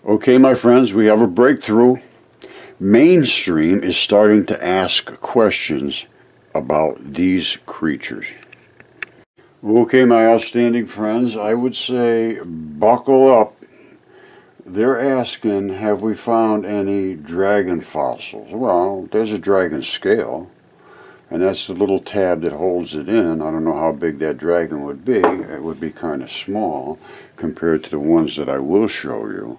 Okay, my friends, we have a breakthrough. Mainstream is starting to ask questions about these creatures. Okay, my outstanding friends, I would say buckle up. They're asking, have we found any dragon fossils? Well, there's a dragon scale, and that's the little tab that holds it in. I don't know how big that dragon would be. It would be kind of small compared to the ones that I will show you.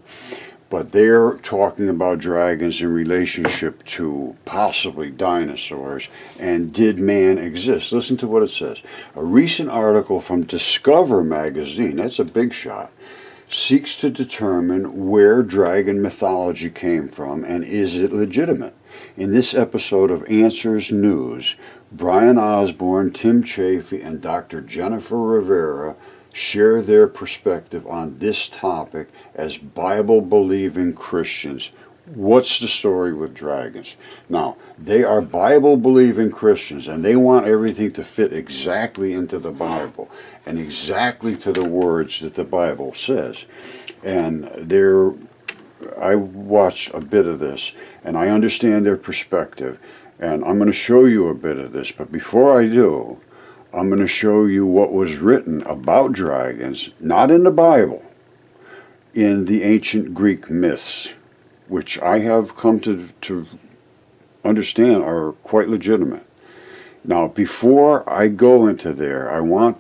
But they're talking about dragons in relationship to possibly dinosaurs, and did man exist? Listen to what it says. A recent article from Discover magazine, that's a big shot, seeks to determine where dragon mythology came from and is it legitimate. In this episode of Answers News, Brian Osborne, Tim Chafee, and Dr. Jennifer Rivera share their perspective on this topic as Bible-believing Christians. What's the story with dragons? Now, they are Bible-believing Christians, and they want everything to fit exactly into the Bible and exactly to the words that the Bible says. And I watched a bit of this, and I understand their perspective, and I'm going to show you a bit of this. But before I do, I'm going to show you what was written about dragons, not in the Bible, in the ancient Greek myths, which I have come to understand are quite legitimate. Now, before I go into there, I want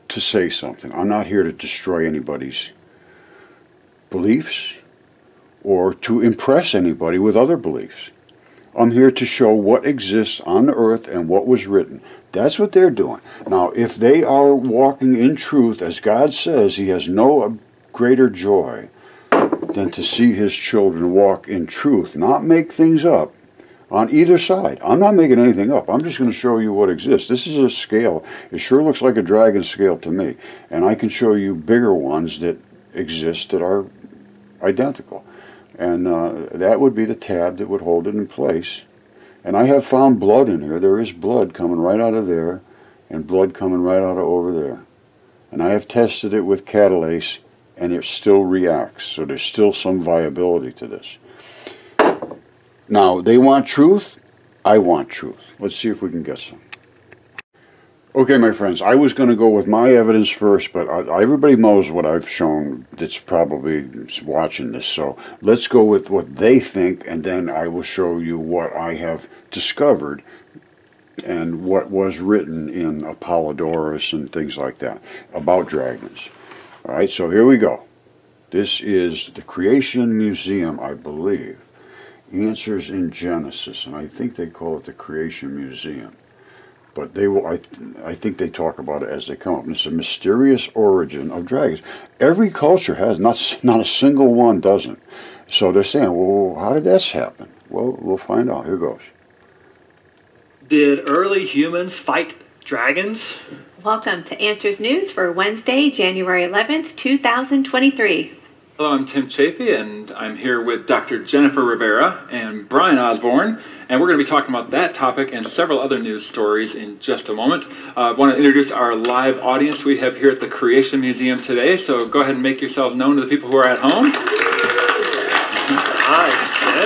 to say something. I'm not here to destroy anybody's beliefs or to impress anybody with other beliefs. I'm here to show what exists on the earth and what was written. That's what they're doing. Now, if they are walking in truth, as God says, He has no greater joy than to see His children walk in truth, not make things up on either side. I'm not making anything up. I'm just going to show you what exists. This is a scale. It sure looks like a dragon scale to me. And I can show you bigger ones that exist that are identical. And that would be the tab that would hold it in place. And I have found blood in here. There is blood coming right out of there and blood coming right out of over there. And I have tested it with catalase, and it still reacts. So there's still some viability to this. Now, they want truth. I want truth. Let's see if we can get some. Okay, my friends, I was going to go with my evidence first, but everybody knows what I've shown that's probably watching this. So let's go with what they think, and then I will show you what I have discovered and what was written in Apollodorus and things like that about dragons. All right, so here we go. This is the Creation Museum, I believe. Answers in Genesis, and I think they call it the Creation Museum. But they will. I think they talk about it as they come up. And it's a mysterious origin of dragons. Every culture has, not a single one doesn't. So they're saying, well, how did this happen? Well, we'll find out. Here goes. Did early humans fight dragons? Welcome to Answers News for Wednesday, January 11th, 2023. Hello, I'm Tim Chafee, and I'm here with Dr. Jennifer Rivera and Brian Osborne, and we're going to be talking about that topic and several other news stories in just a moment. I want to introduce our live audience we have here at the Creation Museum today, so go ahead and make yourselves known to the people who are at home.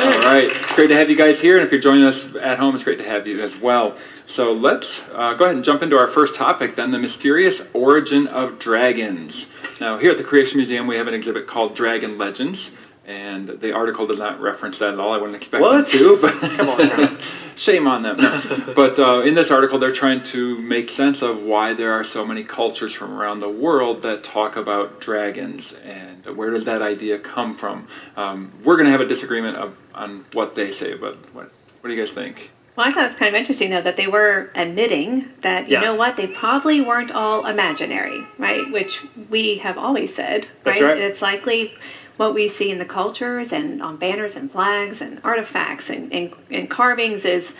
All right, great to have you guys here, and if you're joining us at home, it's great to have you as well. So let's go ahead and jump into our first topic then, the mysterious origin of dragons. Now, here at the Creation Museum, we have an exhibit called Dragon Legends, and the article does not reference that at all. I wouldn't expect them to, but come on, shame on them. No. But in this article, they're trying to make sense of why there are so many cultures from around the world that talk about dragons, and where does that idea come from? We're going to have a disagreement on what they say, but what do you guys think? Well, I thought it was kind of interesting, though, that they were admitting that, you know what, they probably weren't all imaginary, right? Which we have always said, right? Right. It's likely what we see in the cultures and on banners and flags and artifacts and carvings is,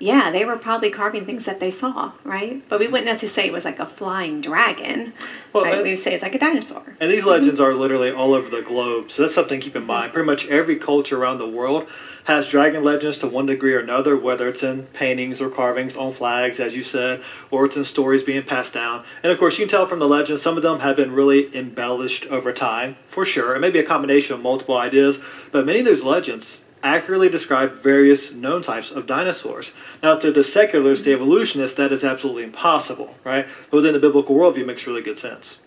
yeah, they were probably carving things that they saw, right? But we wouldn't necessarily say it was like a flying dragon. Well, right? We would say it's like a dinosaur. And these legends are literally all over the globe, so that's something to keep in mind. Pretty much every culture around the world has dragon legends to one degree or another, whether it's in paintings or carvings on flags, as you said, or it's in stories being passed down. And of course, you can tell from the legends, some of them have been really embellished over time, for sure. It may be a combination of multiple ideas, but many of those legends accurately describe various known types of dinosaurs. Now, to the secularists, the evolutionists, that is absolutely impossible, right? But within the biblical worldview, it makes really good sense.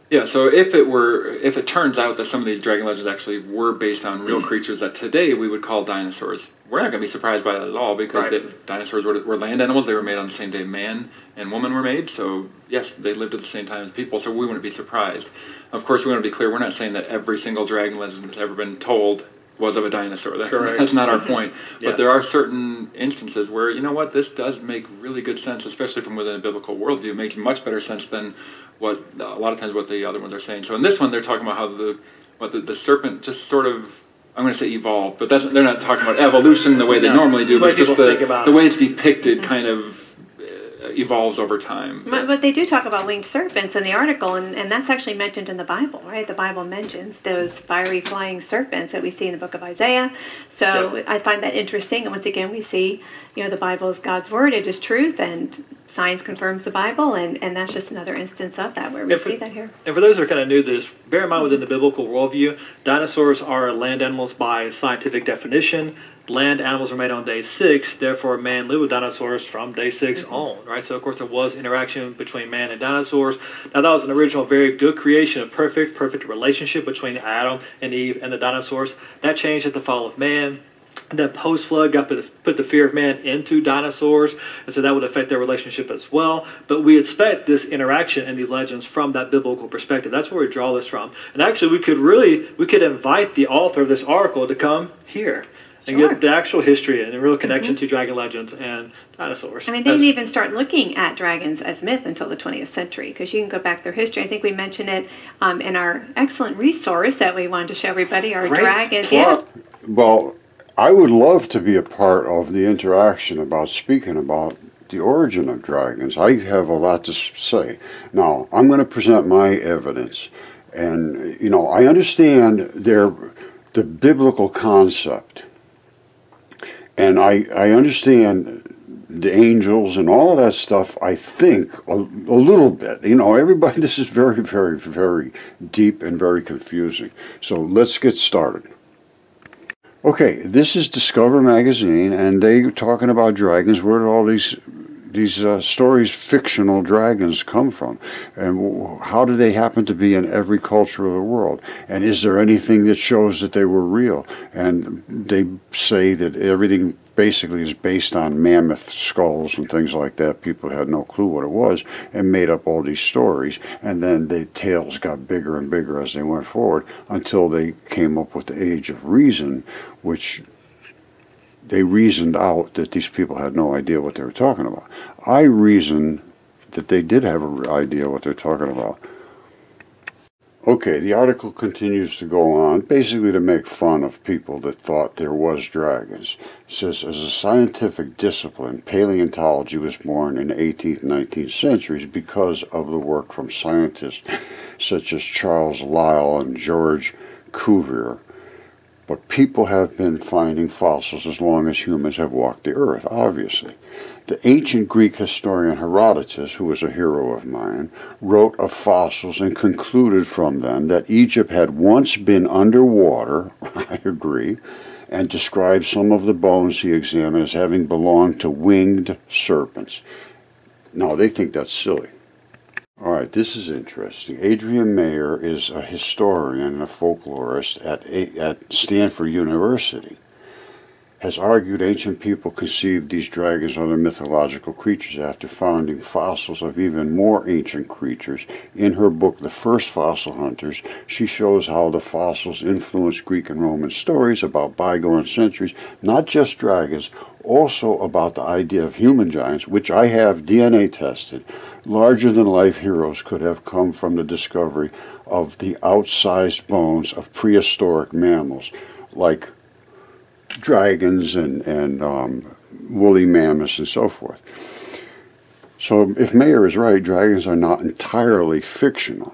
Yeah, so if it turns out that some of these dragon legends actually were based on real creatures that today we would call dinosaurs, we're not going to be surprised by that at all, because dinosaurs were land animals. They were made on the same day man and woman were made, so yes, they lived at the same time as people, so we wouldn't be surprised. Of course, we want to be clear, we're not saying that every single dragon legend that's ever been told was of a dinosaur. That's not our point. But there are certain instances where, you know what, this does make really good sense, especially from within a biblical worldview. It makes much better sense than what a lot of times what the other ones are saying. So in this one, they're talking about how the serpent just sort of, I'm going to say evolved, but they're not talking about evolution the way they normally do, but it's just the way it's depicted kind of evolves over time. But they do talk about winged serpents in the article, and that's actually mentioned in the Bible, right? The Bible mentions those fiery flying serpents that we see in the book of Isaiah. So I find that interesting. And once again, we see, the Bible is God's word. It is truth, and science confirms the Bible, and that's just another instance of that where we see that here. And for those who are kind of new to this, bear in mind within the biblical worldview, dinosaurs are land animals by scientific definition. Land animals were made on day 6, therefore man lived with dinosaurs from day 6 on, right? So of course there was interaction between man and dinosaurs. Now that was an original very good creation, a perfect relationship between Adam and Eve and the dinosaurs. That changed at the fall of man. And then post-flood, God put the fear of man into dinosaurs, and so that would affect their relationship as well. But we expect this interaction in these legends from that biblical perspective. That's where we draw this from. And actually, we could invite the author of this article to come here and get the actual history and the real connection to dragon legends and dinosaurs. I mean, they didn't even start looking at dragons as myth until the 20th century, because you can go back through history. I think we mentioned it in our excellent resource that we wanted to show everybody, our dragons. Well, I would love to be a part of the interaction about speaking about the origin of dragons. I have a lot to say. Now, I'm going to present my evidence. And, I understand the biblical concept. And I understand the angels and all of that stuff, I think, a little bit. Everybody, this is very, very, very deep and very confusing. So let's get started. Okay, this is Discover Magazine, and they're talking about dragons. Where did all these stories, fictional dragons, come from? And how do they happen to be in every culture of the world? And is there anything that shows that they were real? And they say that everything basically is based on mammoth skulls and things like that. People had no clue what it was and made up all these stories. And then the tales got bigger and bigger as they went forward until they came up with the Age of Reason, which they reasoned out that these people had no idea what they were talking about. I reason that they did have an idea what they're talking about. Okay, the article continues to go on, basically to make fun of people that thought there was dragons. It says, as a scientific discipline, paleontology was born in the 18th and 19th centuries because of the work from scientists such as Charles Lyell and George Cuvier. But people have been finding fossils as long as humans have walked the earth, obviously. The ancient Greek historian Herodotus, who was a hero of mine, wrote of fossils and concluded from them that Egypt had once been underwater, I agree, and described some of the bones he examined as having belonged to winged serpents. Now, they think that's silly. All right, this is interesting. Adrian Mayer is a historian and a folklorist at Stanford University. Has argued ancient people conceived these dragons or other mythological creatures after finding fossils of even more ancient creatures. In her book, The First Fossil Hunters, she shows how the fossils influenced Greek and Roman stories about bygone centuries, not just dragons, also about the idea of human giants, which I have DNA tested. Larger-than-life heroes could have come from the discovery of the outsized bones of prehistoric mammals, like dragons and woolly mammoths and so forth. So if Mayer is right, dragons are not entirely fictional.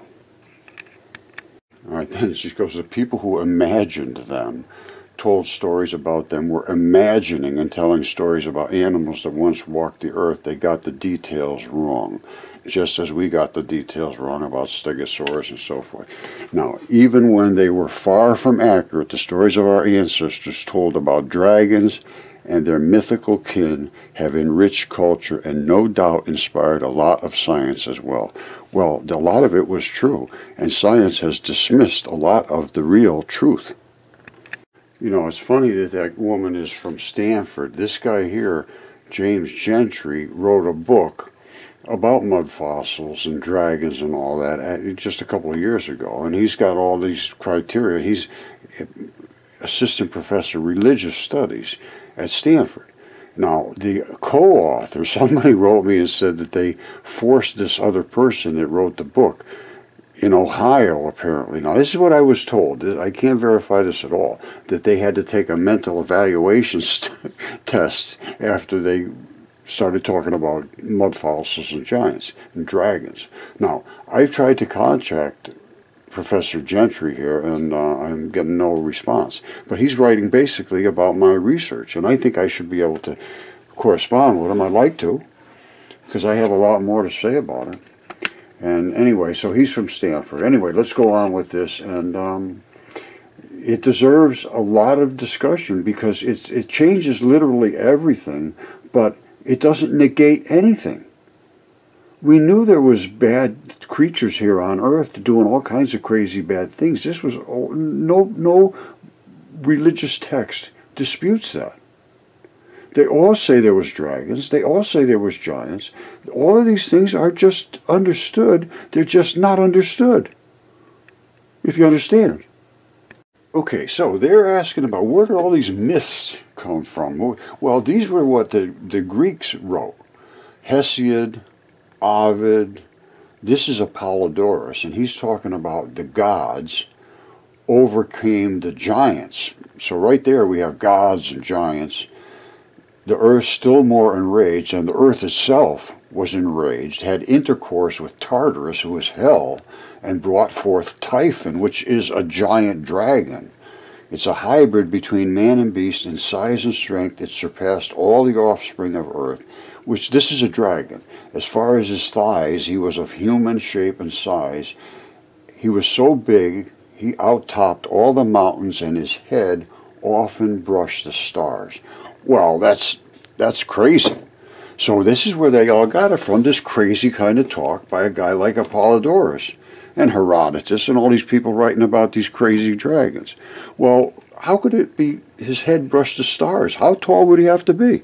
All right, then she goes, the people who imagined them, told stories about them, were imagining and telling stories about animals that once walked the earth. They got the details wrong, just as we got the details wrong about stegosaurus and so forth. Now, even when they were far from accurate, the stories of our ancestors told about dragons and their mythical kin have enriched culture and no doubt inspired a lot of science as well. Well, a lot of it was true, and science has dismissed a lot of the real truth. You know, it's funny that that woman is from Stanford. This guy here, James Gentry, wrote a book about mud fossils and dragons and all that just a couple of years ago, and he's got all these criteria. He's assistant professor of religious studies at Stanford. Now, the co-author, somebody wrote me and said that they forced this other person that wrote the book in Ohio, apparently. Now, this is what I was told. I can't verify this at all, that they had to take a mental evaluation test after they started talking about mud fossils and giants and dragons. Now, I've tried to contact Professor Gentry here, and I'm getting no response. But he's writing basically about my research, and I think I should be able to correspond with him. I'd like to, because I have a lot more to say about it. And anyway, so he's from Stanford. Anyway, let's go on with this, and it deserves a lot of discussion because it changes literally everything, but it doesn't negate anything. We knew there was bad creatures here on Earth doing all kinds of crazy bad things. This was no religious text disputes that. They all say there was dragons. They all say there was giants. All of these things are just understood. They're just not understood, if you understand. Okay, so they're asking about where did all these myths come from? Well, these were what the Greeks wrote. Hesiod, Ovid, this is Apollodorus, and he's talking about the gods overcame the giants. So right there we have gods and giants. The earth still more enraged, and the earth itself was enraged, had intercourse with Tartarus, who is hell, and brought forth Typhon, which is a giant dragon. It's a hybrid between man and beast. In size and strength it surpassed all the offspring of earth, which this is a dragon. As far as his thighs, he was of human shape and size. He was so big, he out-topped all the mountains, and his head often brushed the stars. Well, that's crazy. So this is where they all got it from, this crazy kind of talk by a guy like Apollodorus and Herodotus and all these people writing about these crazy dragons. Well, how could it be his head brushed the stars? How tall would he have to be?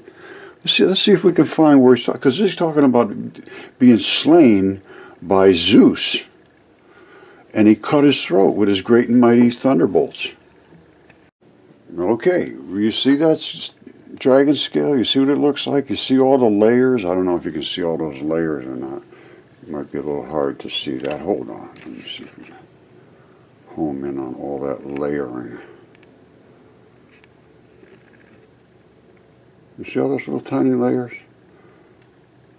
Let's see if we can find where he's talking, because he's talking about being slain by Zeus, and he cut his throat with his great and mighty thunderbolts. Okay, you see that dragon scale? You see what it looks like? You see all the layers? I don't know if you can see all those layers or not. It might be a little hard to see that. Hold on. Let me see if we can home in on all that layering. You see all those little tiny layers?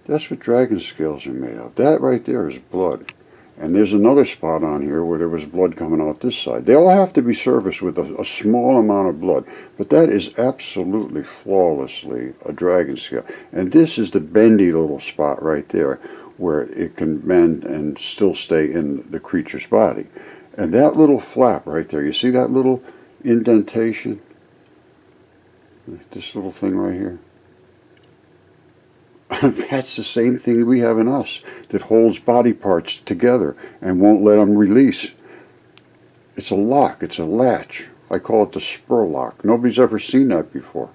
That's what dragon scales are made of. That right there is blood. And there's another spot on here where there was blood coming out this side. They all have to be serviced with a small amount of blood. But that is absolutely flawlessly a dragon scale. And this is the bendy little spot right there where it can bend and still stay in the creature's body. And that little flap right there, you see that little indentation? This little thing right here. That's the same thing we have in us that holds body parts together and won't let them release. It's a lock. It's a latch. I call it the spur lock. Nobody's ever seen that before.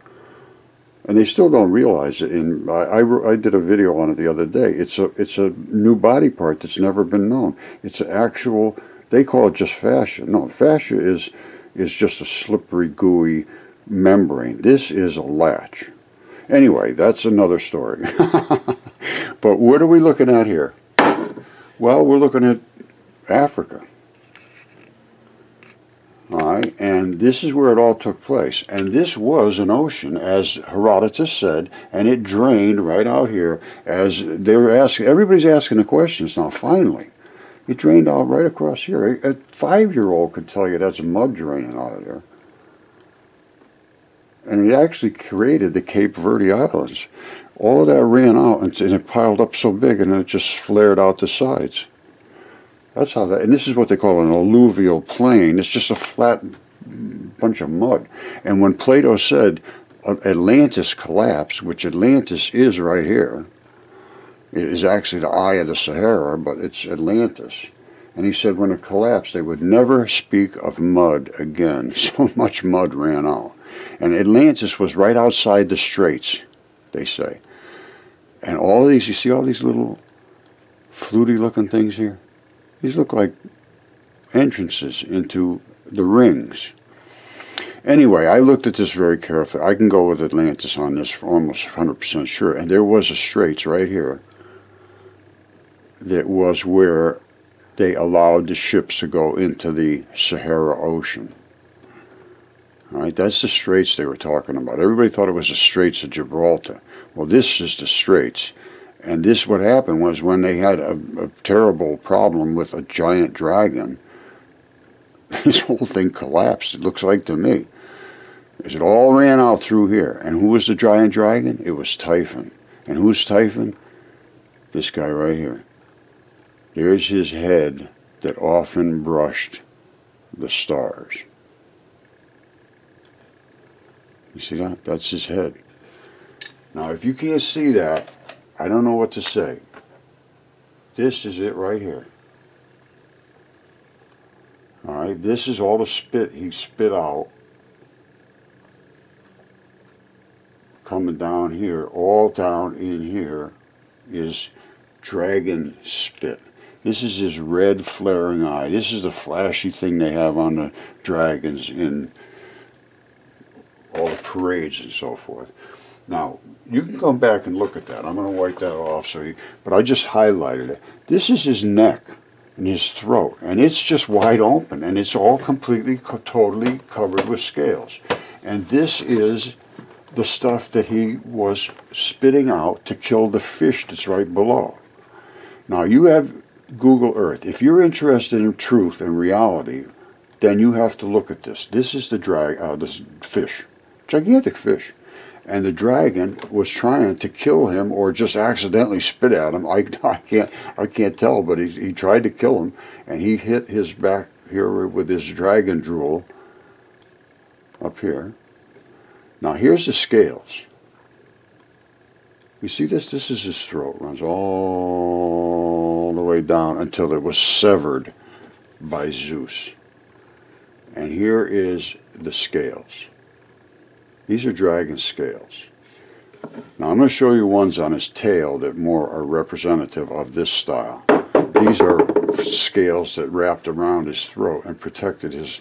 And they still don't realize it. I did a video on it the other day. It's a new body part that's never been known. It's an actual, they call it just fascia. No, fascia is just a slippery, gooey membrane. This is a latch. Anyway, that's another story. But what are we looking at here? Well, we're looking at Africa. All right, and this is where it all took place. And this was an ocean, as Herodotus said, and it drained right out here as they were asking. Everybody's asking the questions now, finally. It drained out right across here. A 5-year-old could tell you that's mud draining out of there. And it actually created the Cape Verde Islands. All of that ran out, and it piled up so big, and then it just flared out the sides. That's how that, and this is what they call an alluvial plain. It's just a flat bunch of mud. And when Plato said Atlantis collapsed, which Atlantis is right here, it is actually the eye of the Sahara, but it's Atlantis. And he said when it collapsed, they would never speak of mud again. So much mud ran out. And Atlantis was right outside the straits, they say. And all these, you see all these little fluty looking things here? These look like entrances into the rings. Anyway, I looked at this very carefully. I can go with Atlantis on this for almost 100% sure. And there was a straits right here that was where they allowed the ships to go into the Sahara Ocean. All right, that's the straits they were talking about. Everybody thought it was the Straits of Gibraltar. Well, this is the straits. And this, what happened was when they had a terrible problem with a giant dragon, this whole thing collapsed, it looks like to me. It all ran out through here. And who was the giant dragon? It was Typhon. And who's Typhon? This guy right here. There's his head that often brushed the stars. You see that? That's his head. Now, if you can't see that, I don't know what to say. This is it right here. All right, this is all the spit he spit out. Coming down here, all down in here is dragon spit. This is his red flaring eye. This is the flashy thing they have on the dragons in all the parades and so forth. Now, you can come back and look at that. I'm going to wipe that off, but I just highlighted it. This is his neck and his throat, and it's just wide open, and it's all completely, totally covered with scales. And this is the stuff that he was spitting out to kill the fish that's right below. Now, you have Google Earth. If you're interested in truth and reality, then you have to look at this. This is the this fish, gigantic fish. And the dragon was trying to kill him or just accidentally spit at him. I can't tell, but he tried to kill him, and he hit his back here with his dragon drool up here. Now here's the scales. You see this? This is his throat. Runs all the way down until it was severed by Zeus. And here is the scales. These are dragon scales. Now I'm going to show you ones on his tail that more are representative of this style. These are scales that wrapped around his throat and protected his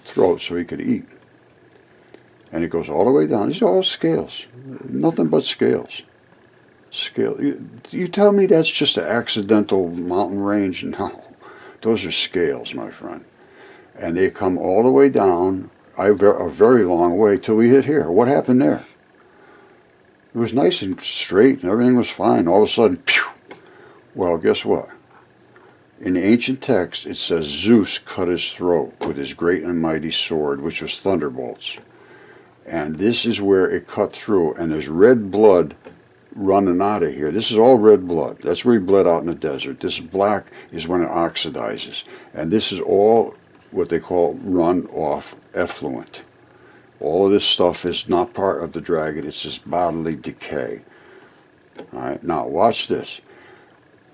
throat so he could eat. And it goes all the way down. These are all scales. Nothing but scales. You tell me that's just an accidental mountain range? No. Those are scales, my friend. And they come all the way down a very long way till we hit here. What happened there? It was nice and straight and everything was fine. All of a sudden, pew! Well, guess what? In the ancient text, it says Zeus cut his throat with his great and mighty sword, which was thunderbolts. And this is where it cut through, and there's red blood running out of here. This is all red blood. That's where he bled out in the desert. This black is when it oxidizes. And this is all what they call run-off effluent. All of this stuff is not part of the dragon. It's just bodily decay. All right, now watch this.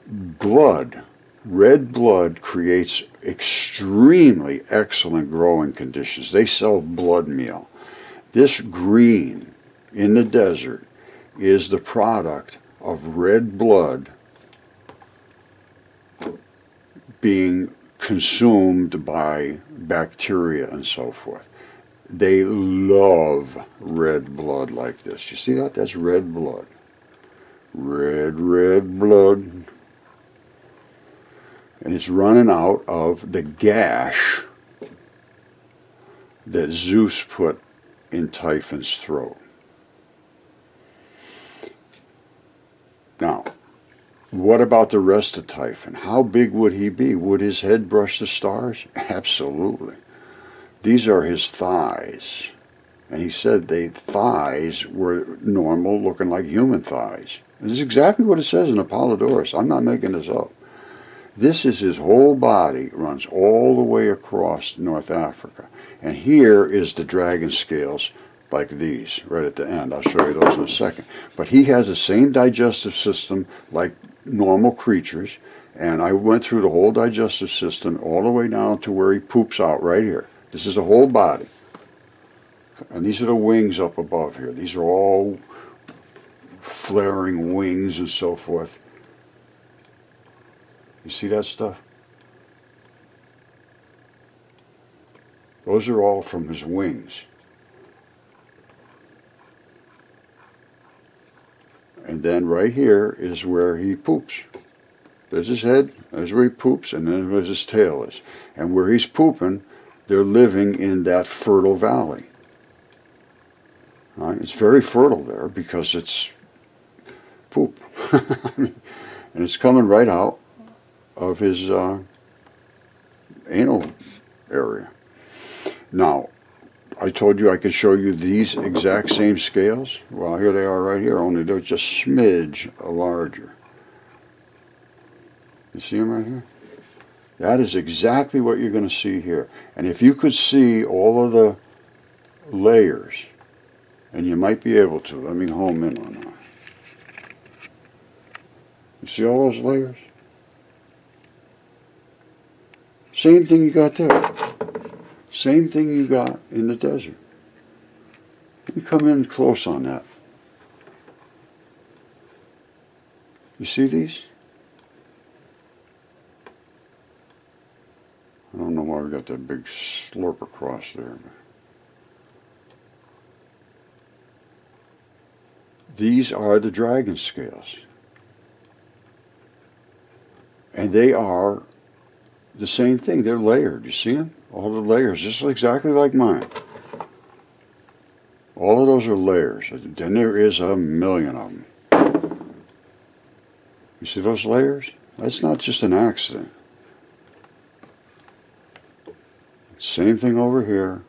Blood, red blood creates extremely excellent growing conditions. They sell blood meal. This green in the desert is the product of red blood being consumed by bacteria and so forth. They love red blood like this. You see that? That's red blood. Red blood. And it's running out of the gash that Zeus put in Typhon's throat. Now, what about the rest of Typhon? How big would he be? Would his head brush the stars? Absolutely. These are his thighs. And he said the thighs were normal, looking like human thighs. This is exactly what it says in Apollodorus. I'm not making this up. This is his whole body, runs all the way across North Africa. And here is the dragon scales like these, right at the end. I'll show you those in a second. But he has the same digestive system like normal creatures. And I went through the whole digestive system all the way down to where he poops out right here. This is the whole body. And these are the wings up above here. These are all flaring wings and so forth. You see that stuff? Those are all from his wings. And then right here is where he poops. There's his head, there's where he poops, and then where his tail is. And where he's pooping, they're living in that fertile valley. All right? It's very fertile there because it's poop. And it's coming right out of his anal area. Now, I told you I could show you these exact same scales. Well, here they are right here, only they're just smidge larger. You see them right here? That is exactly what you're going to see here. And if you could see all of the layers, and you might be able to, let me home in on that. You see all those layers? Same thing you got there. Same thing you got in the desert. Let me come in close on that. You see these? I don't know why we got that big slurp across there. These are the dragon scales. And they are the same thing. They're layered. You see them? All the layers, just exactly like mine. All of those are layers. Then there is a million of them. You see those layers? That's not just an accident. Same thing over here.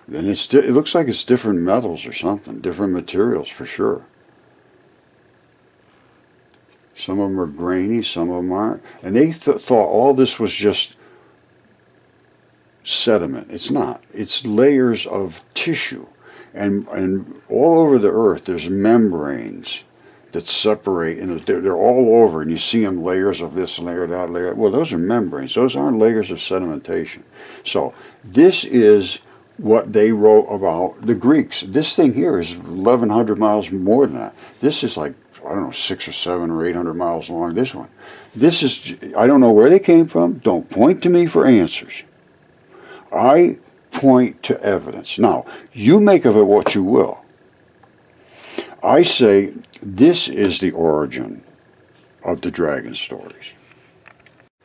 And it looks like it's different metals or something, different materials for sure. Some of them are grainy, some of them aren't. And they thought all this was just sediment. It's not. It's layers of tissue. And all over the earth there's membranes that separate, and they're all over, and you see them layers of this, layer that, layer. Well, those are membranes. Those aren't layers of sedimentation. So this is what they wrote about the Greeks. This thing here is 1,100 miles more than that. This is like, I don't know, 600 or 700 or 800 miles long, this one. This is, I don't know where they came from. Don't point to me for answers. I point to evidence. Now, you make of it what you will. I say this is the origin of the dragon stories.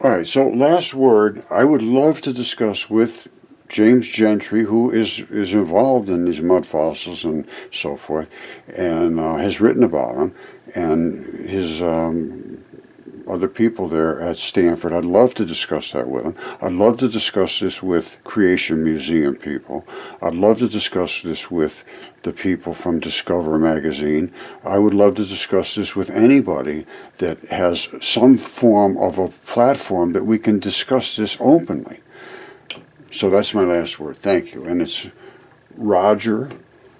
All right, so last word, I would love to discuss with James Gentry, who is involved in these mud fossils and so forth, and has written about them, and his other people there at Stanford. I'd love to discuss that with them. I'd love to discuss this with Creation Museum people. I'd love to discuss this with the people from Discover magazine. I would love to discuss this with anybody that has some form of a platform that we can discuss this openly. So that's my last word. Thank you. And it's Roger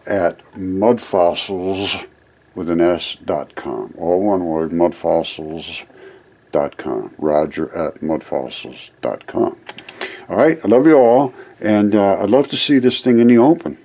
at mudfossils with an S.com. All one word, mudfossils.com. Roger at mudfossils.com. All right. I love you all. And I'd love to see this thing in the open.